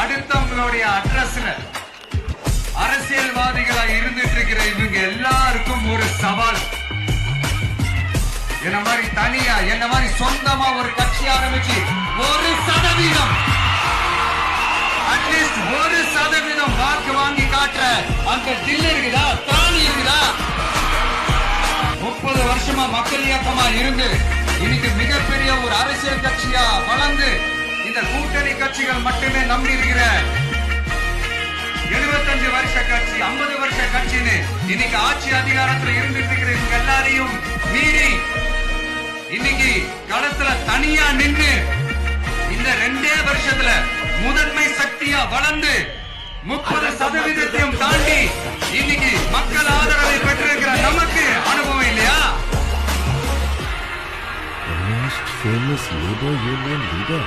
அடுத்தவங்களுடைய அட்ரஸ்ல அரசியல்வாதிகளா இருந்துட்டு இருக்கிற இவங்க எல்லாருக்கும் ஒரு சவால். என்ன மாதிரி தனியா என்ன மாதிரி சொந்தமா ஒரு கட்சி ஆரம்பிச்சு 1% அட்லீஸ்ட் 1% வாக்கு வாங்கி காட்டுற அந்த தில் இருக்குதா, திராணி இருக்குதா? 30 வருஷமா மக்கள் இயக்கமா இருந்து இன்னைக்கு மிகப்பெரிய ஒரு அரசியல் கட்சியா வளர்ந்து இந்த கூட்டணி கட்சிகள் மட்டுமே நம்பி இருக்கிற 75 வருஷ கட்சி, 50 வருஷ கட்சின்னு இன்னைக்கு ஆட்சி அதிகாரத்துல இருந்துட்டு இருக்கிற இவங்க எல்லாரையும் மீறி இன்னைக்கு களத்துல தனியா நின்று இந்த 2 வருஷத்துல முதன்மை சக்தியா வளர்ந்து 30% தாண்டி இன்னைக்கு மக்கள் ஆதரவை பெற்றிருக்கிற நமக்கு அனுபவம் இல்லையா? The most famous labor union leader.